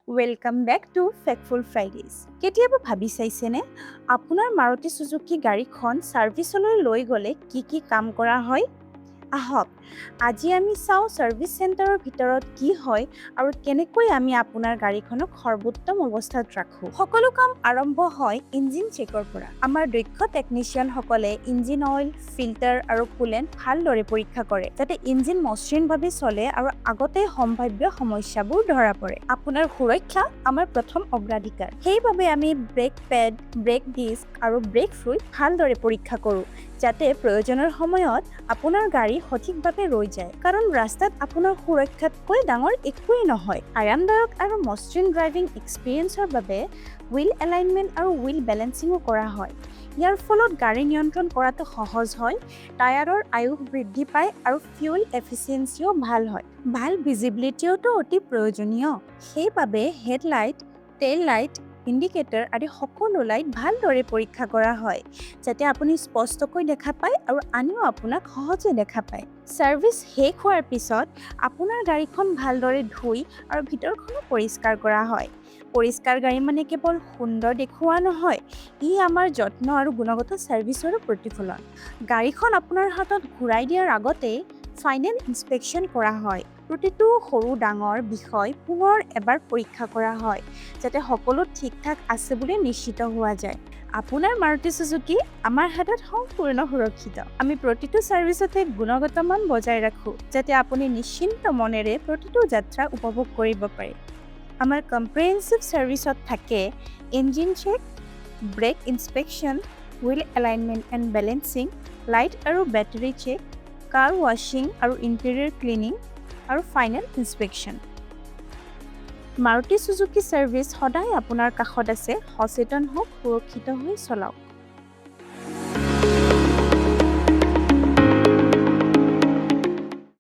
Welcome back to faithful Fridays. কেতিয়াবা ভাবি চাইছেনে আপোনাৰ মাৰুতি চুজুকি গাড়ীখন ছাৰ্ভিচলৈ লৈ গ'লে কি কি কাম কৰা হয়? আহক আজি আমি চাওঁ ছাৰ্ভিচ চেণ্টাৰৰ ভিতৰত কি হয় আৰু কেনেকৈ আমি আপোনাৰ গাড়ীখনক সৰ্বোত্তম অৱস্থাত ৰাখোঁ। সকলো কাম আৰম্ভ হয় ইঞ্জিন চেকৰ পৰা। আমাৰ দক্ষ টেকনিচিয়ানসকলে ইঞ্জিন অইল, ফিল্টাৰ আৰু কুলেণ্ট ভালদৰে পৰীক্ষা কৰে যাতে ইঞ্জিন মসৃণভাৱে চলে আৰু আগতে সম্ভাৱ্য সমস্যাবোৰ ধৰা পৰে। আপোনাৰ সুৰক্ষা আমাৰ প্ৰথম অগ্ৰাধিকাৰ। সেইবাবে আমি ব্ৰেক পেড, ব্ৰেক ডিস্ক আৰু ব্ৰেক ফ্লুইড ভালদৰে পৰীক্ষা কৰোঁ যাতে প্ৰয়োজনৰ সময়ত আপোনাৰ গাড়ী সঠিকভাৱে ৰৈ যায়। কাৰণ ৰাস্তাত আপোনাৰ সুৰক্ষাতকৈ ডাঙৰ একোৱেই নহয়। আৰামদায়ক আৰু মসৃণ ড্ৰাইভিং এক্সপিৰিয়েঞ্চৰ বাবে হুইল এলাইনমেণ্ট আৰু হুইল বেলেন্সিঙো কৰা হয়। ইয়াৰ ফলত গাড়ী নিয়ন্ত্ৰণ কৰাটো সহজ হয়, টায়াৰৰ আয়ুস বৃদ্ধি পায় আৰু ফিউল এফিচিয়েঞ্চিও ভাল হয়। ভাল ভিজিবিলিটিওটো অতি প্ৰয়োজনীয়। সেইবাবে হেডলাইট, টেইল লাইট, ইণ্ডিকেটৰ আদি সকলো লাইট ভালদৰে পৰীক্ষা কৰা হয় যাতে আপুনি স্পষ্টকৈ দেখা পায় আৰু আনেও আপোনাক সহজে দেখা পায়। ছাৰ্ভিচ শেষ হোৱাৰ পিছত আপোনাৰ গাড়ীখন ভালদৰে ধুই আৰু ভিতৰখনো পৰিষ্কাৰ কৰা হয়। পৰিষ্কাৰ গাড়ী মানে কেৱল সুন্দৰ দেখুওৱা নহয়, ই আমাৰ যত্ন আৰু গুণগত ছাৰ্ভিচৰো প্ৰতিফলন। গাড়ীখন আপোনাৰ হাতত ঘূৰাই দিয়াৰ আগতে ফাইনেল ইনস্পেকশ্যন কৰা হয়। প্ৰতিটো সৰু ডাঙৰ বিষয় পুনৰ এবাৰ পৰীক্ষা কৰা হয় যাতে সকলো ঠিক-ঠাক আছে বুলি নিশ্চিত হোৱা যায়। আপোনাৰ মাৰুতি চুজুকি আমাৰ হাতত সম্পূৰ্ণ সুৰক্ষিত। আমি প্ৰতিটো ছাৰ্ভিচতে গুণগত মান বজাই ৰাখোঁ যাতে আপুনি নিশ্চিন্ত মনেৰে প্ৰতিটো যাত্ৰা উপভোগ কৰিব পাৰে। আমাৰ কম্প্ৰিহেনচিভ ছাৰ্ভিচত থাকে engine check, brake inspection, wheel alignment and balancing, light আৰু বেটাৰী চেক, কাৰ ৱাশ্বিং আৰু ইণ্টেৰিয়ৰ ক্লিনিং আৰু final inspection. Maruti Suzuki service সদায় আপোনাৰ কাষত আছে। সচেতন হওক, সুৰক্ষিত হৈ চলাওক।